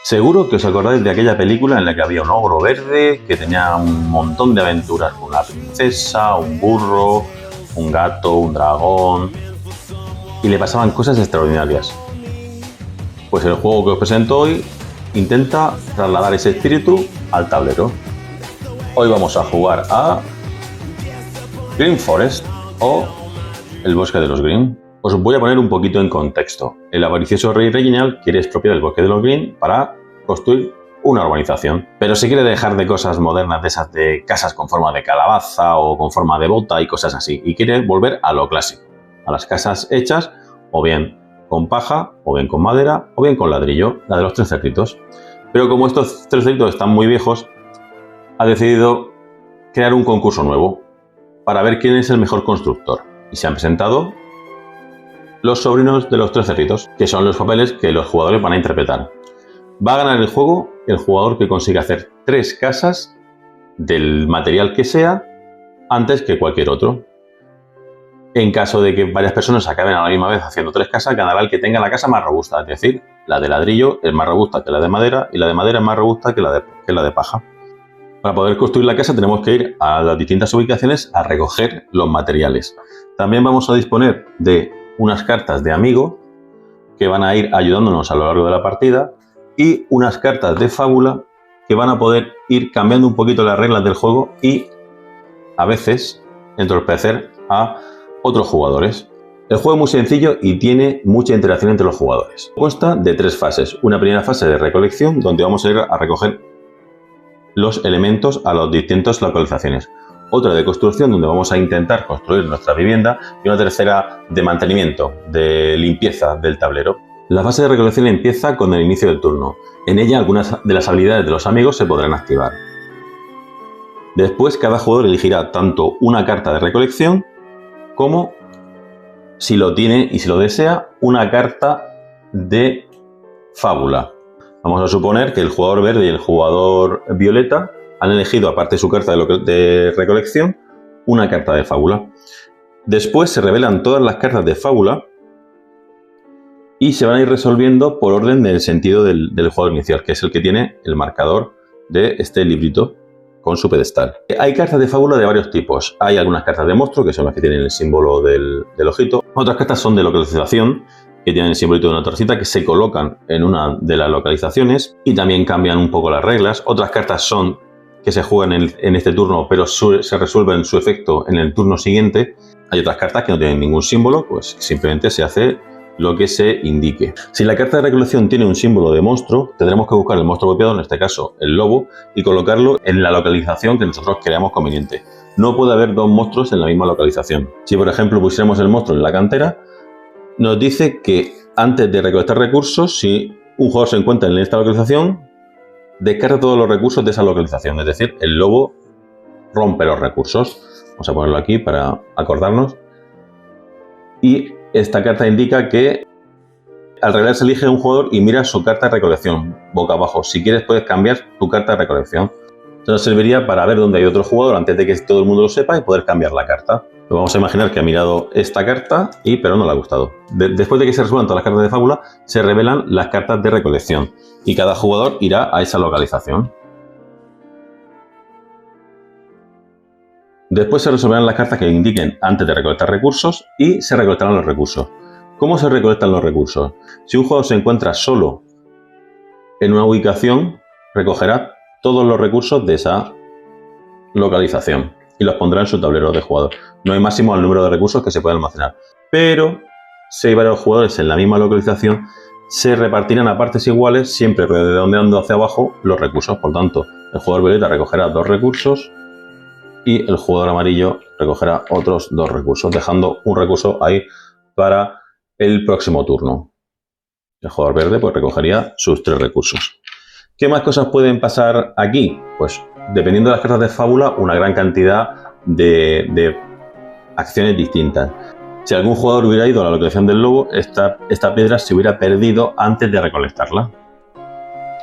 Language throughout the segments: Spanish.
Seguro que os acordáis de aquella película en la que había un ogro verde que tenía un montón de aventuras con una princesa, un burro, un gato, un dragón y le pasaban cosas extraordinarias. Pues el juego que os presento hoy intenta trasladar ese espíritu al tablero. Hoy vamos a jugar a Green Forest o el bosque de los Green. Os voy a poner un poquito en contexto. El avaricioso rey Reginald quiere expropiar el bosque de los Green para construir una urbanización, pero se quiere dejar de cosas modernas, de esas de casas con forma de calabaza o con forma de bota y cosas así, y quiere volver a lo clásico, a las casas hechas o bien con paja, o bien con madera, o bien con ladrillo, la de los tres cerditos. Pero como estos tres cerditos están muy viejos, ha decidido crear un concurso nuevo para ver quién es el mejor constructor, y se han presentado los sobrinos de los tres cerditos, que son los papeles que los jugadores van a interpretar. Va a ganar el juego el jugador que consiga hacer 3 casas del material que sea antes que cualquier otro. En caso de que varias personas acaben a la misma vez haciendo 3 casas, ganará el que tenga la casa más robusta, es decir, la de ladrillo es más robusta que la de madera y la de madera es más robusta que la de paja. Para poder construir la casa tenemos que ir a las distintas ubicaciones a recoger los materiales. También vamos a disponer de unas cartas de amigo que van a ir ayudándonos a lo largo de la partida y unas cartas de fábula que van a poder ir cambiando un poquito las reglas del juego y a veces entorpecer a otros jugadores. El juego es muy sencillo y tiene mucha interacción entre los jugadores. Consta de 3 fases. Una primera fase de recolección donde vamos a ir a recoger los elementos a las distintas localizaciones. Otra de construcción donde vamos a intentar construir nuestra vivienda y una tercera de mantenimiento, de limpieza del tablero. La fase de recolección empieza con el inicio del turno. En ella algunas de las habilidades de los amigos se podrán activar. Después cada jugador elegirá tanto una carta de recolección como, si lo tiene y si lo desea, una carta de fábula. Vamos a suponer que el jugador verde y el jugador violeta han elegido, aparte de su carta de recolección, una carta de fábula. Después se revelan todas las cartas de fábula y se van a ir resolviendo por orden del sentido del jugador inicial, que es el que tiene el marcador de este librito con su pedestal. Hay cartas de fábula de varios tipos. Hay algunas cartas de monstruo, que son las que tienen el símbolo del ojito. Otras cartas son de localización, que tienen el simbolito de una torcita, que se colocan en una de las localizaciones y también cambian un poco las reglas. Otras cartas son que se juegan en este turno, pero se resuelven su efecto en el turno siguiente. Hay otras cartas que no tienen ningún símbolo, pues simplemente se hace lo que se indique. Si la carta de recolección tiene un símbolo de monstruo, tendremos que buscar el monstruo apropiado, en este caso el lobo, y colocarlo en la localización que nosotros creamos conveniente. No puede haber 2 monstruos en la misma localización. Si por ejemplo pusiéramos el monstruo en la cantera, nos dice que antes de recolectar recursos, si un jugador se encuentra en esta localización, descarga todos los recursos de esa localización, es decir, el lobo rompe los recursos. Vamos a ponerlo aquí para acordarnos. Y esta carta indica que al revés se elige un jugador y mira su carta de recolección boca abajo. Si quieres puedes cambiar tu carta de recolección. Esto nos serviría para ver dónde hay otro jugador antes de que todo el mundo lo sepa y poder cambiar la carta. Lo vamos a imaginar que ha mirado esta carta pero no le ha gustado. Después de que se resuelvan todas las cartas de fábula, se revelan las cartas de recolección y cada jugador irá a esa localización. Después se resolverán las cartas que indiquen antes de recolectar recursos y se recolectarán los recursos. ¿Cómo se recolectan los recursos? Si un jugador se encuentra solo en una ubicación, recogerá todos los recursos de esa localización y los pondrá en su tablero de jugador. No hay máximo al número de recursos que se pueden almacenar. Pero si hay varios jugadores en la misma localización, se repartirán a partes iguales, siempre redondeando hacia abajo los recursos. Por tanto, el jugador violeta recogerá 2 recursos y el jugador amarillo recogerá otros 2 recursos, dejando un recurso ahí para el próximo turno. El jugador verde pues recogería sus 3 recursos. ¿Qué más cosas pueden pasar aquí? Pues dependiendo de las cartas de fábula, una gran cantidad de acciones distintas. Si algún jugador hubiera ido a la localización del lobo, esta piedra se hubiera perdido antes de recolectarla.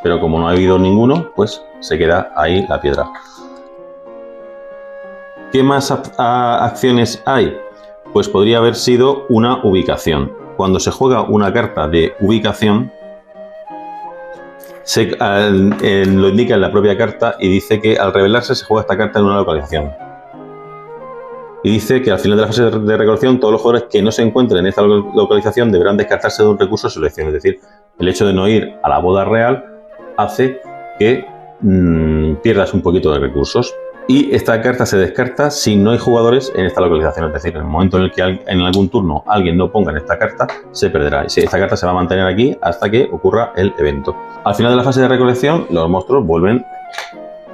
Pero como no ha habido ninguno, pues se queda ahí la piedra. ¿Qué más acciones hay? Pues podría haber sido una ubicación. Cuando se juega una carta de ubicación, lo indica en la propia carta y dice que al revelarse se juega esta carta en una localización. Y dice que al final de la fase de recolección todos los jugadores que no se encuentren en esta localización deberán descartarse de un recurso de selección. Es decir, el hecho de no ir a la boda real hace que pierdas un poquito de recursos. Y esta carta se descarta si no hay jugadores en esta localización. Es decir, en el momento en el que en algún turno alguien no ponga en esta carta, se perderá. Y esta carta se va a mantener aquí hasta que ocurra el evento. Al final de la fase de recolección, los monstruos vuelven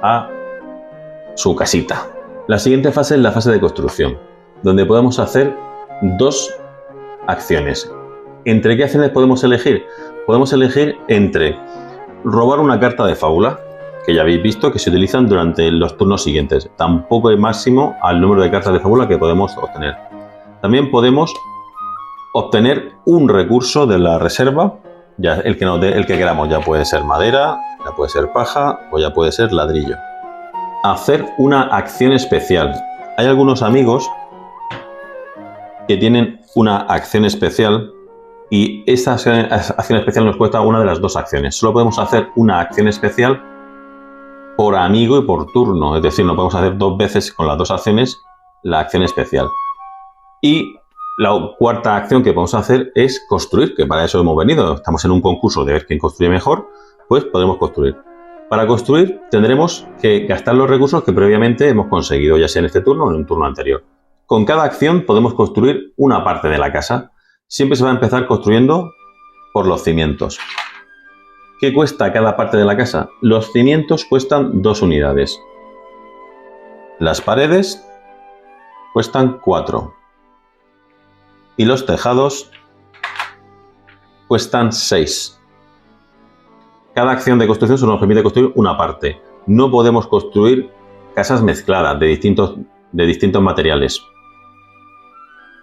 a su casita. La siguiente fase es la fase de construcción, donde podemos hacer dos acciones. ¿Entre qué acciones podemos elegir? Podemos elegir entre robar una carta de fábula, que ya habéis visto que se utilizan durante los turnos siguientes. Tampoco hay máximo al número de cartas de fábula que podemos obtener. También podemos obtener un recurso de la reserva, ya el que queramos, ya puede ser madera, ya puede ser paja o ya puede ser ladrillo. Hacer una acción especial. Hay algunos amigos que tienen una acción especial y esa acción especial nos cuesta una de las dos acciones. Solo podemos hacer una acción especial por amigo y por turno, es decir, no podemos hacer dos veces con las dos acciones la acción especial. Y la cuarta acción que podemos hacer es construir, que para eso hemos venido. Estamos en un concurso de ver quién construye mejor, pues podemos construir. Para construir tendremos que gastar los recursos que previamente hemos conseguido, ya sea en este turno o en un turno anterior. Con cada acción podemos construir una parte de la casa. Siempre se va a empezar construyendo por los cimientos. ¿Qué cuesta cada parte de la casa? Los cimientos cuestan 2 unidades. Las paredes cuestan 4. Y los tejados cuestan 6. Cada acción de construcción solo nos permite construir una parte. No podemos construir casas mezcladas de distintos materiales.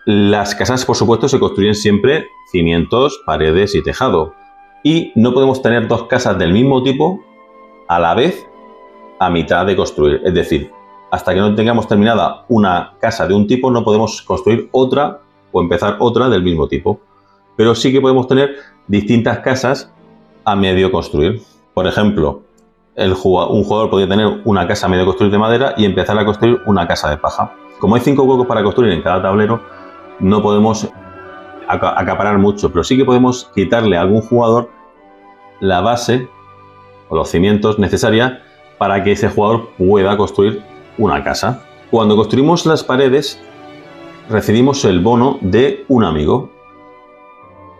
Las casas, por supuesto, se construyen siempre cimientos, paredes y tejado. Y no podemos tener dos casas del mismo tipo a la vez a mitad de construir. Es decir, hasta que no tengamos terminada una casa de un tipo, no podemos construir otra o empezar otra del mismo tipo. Pero sí que podemos tener distintas casas a medio construir. Por ejemplo, un jugador podría tener una casa a medio construir de madera y empezar a construir una casa de paja. Como hay 5 huecos para construir en cada tablero, no podemos acaparar mucho, pero sí que podemos quitarle a algún jugador la base o los cimientos necesarios para que ese jugador pueda construir una casa. Cuando construimos las paredes, recibimos el bono de un amigo.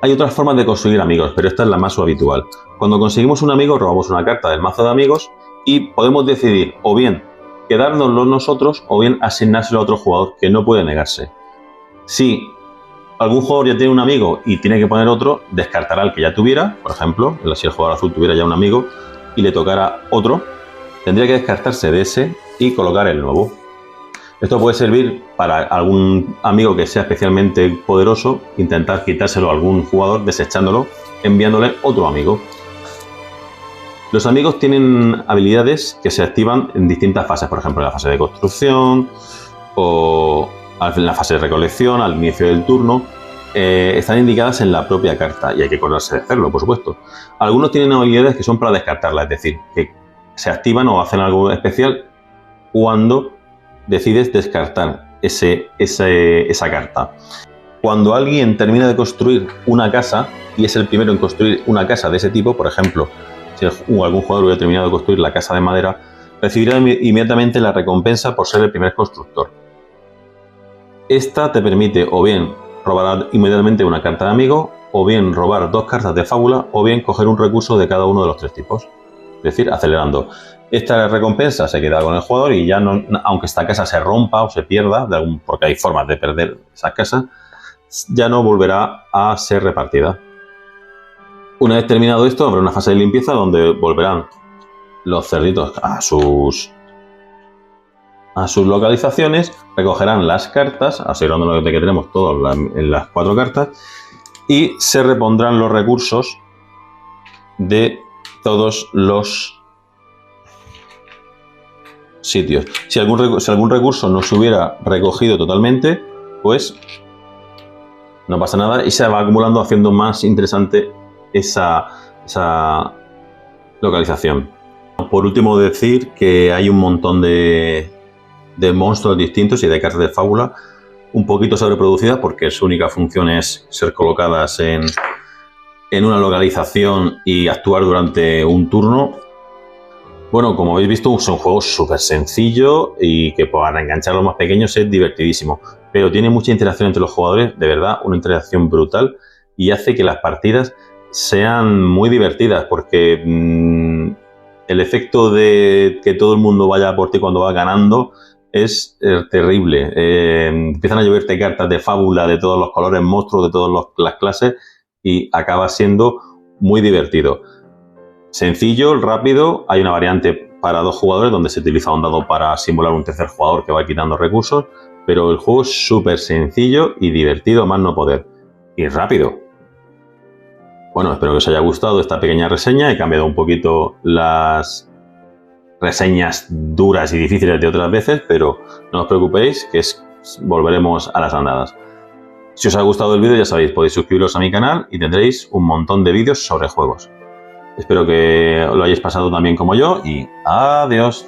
Hay otras formas de conseguir amigos, pero esta es la más habitual. Cuando conseguimos un amigo, robamos una carta del mazo de amigos y podemos decidir o bien quedárnoslo nosotros o bien asignárselo a otro jugador que no puede negarse. Si algún jugador ya tiene un amigo y tiene que poner otro, descartará al que ya tuviera. Por ejemplo, si el jugador azul tuviera ya un amigo y le tocara otro, tendría que descartarse de ese y colocar el nuevo. Esto puede servir para algún amigo que sea especialmente poderoso, intentar quitárselo a algún jugador desechándolo, enviándole otro amigo. Los amigos tienen habilidades que se activan en distintas fases, por ejemplo, en la fase de construcción o en la fase de recolección, al inicio del turno. Están indicadas en la propia carta y hay que acordarse de hacerlo, por supuesto. Algunos tienen habilidades que son para descartarlas, es decir, que se activan o hacen algo especial cuando decides descartar esa carta. Cuando alguien termina de construir una casa y es el primero en construir una casa de ese tipo, por ejemplo, si algún jugador hubiera terminado de construir la casa de madera, recibirá inmediatamente la recompensa por ser el primer constructor. Esta te permite o bien robar inmediatamente una carta de amigo, o bien robar 2 cartas de fábula, o bien coger un recurso de cada uno de los 3 tipos. Es decir, acelerando. Esta recompensa se queda con el jugador y ya no, aunque esta casa se rompa o se pierda, porque hay formas de perder esas casas, ya no volverá a ser repartida. Una vez terminado esto, habrá una fase de limpieza donde volverán los cerditos a sus localizaciones, recogerán las cartas, asegurándonos de que tenemos todas las 4 cartas, y se repondrán los recursos de todos los sitios. Si algún recurso no se hubiera recogido totalmente, pues no pasa nada y se va acumulando, haciendo más interesante esa localización. Por último, decir que hay un montón de monstruos distintos y de cartas de fábula un poquito sobreproducidas porque su única función es ser colocadas en una localización y actuar durante un turno. Bueno, como habéis visto, son juegos súper sencillos y que para enganchar a los más pequeños es divertidísimo. Pero tiene mucha interacción entre los jugadores, de verdad, una interacción brutal y hace que las partidas sean muy divertidas porque el efecto de que todo el mundo vaya por ti cuando vas ganando es terrible. Empiezan a lloverte cartas de fábula de todos los colores, monstruos de todas las clases y acaba siendo muy divertido. Sencillo, rápido, hay una variante para 2 jugadores donde se utiliza un dado para simular un tercer jugador que va quitando recursos, pero el juego es súper sencillo y divertido a más no poder. Y rápido. Bueno, espero que os haya gustado esta pequeña reseña. He cambiado un poquito las reseñas duras y difíciles de otras veces, pero no os preocupéis que volveremos a las andadas. Si os ha gustado el vídeo, ya sabéis, podéis suscribiros a mi canal y tendréis un montón de vídeos sobre juegos. Espero que lo hayáis pasado tan bien como yo y adiós.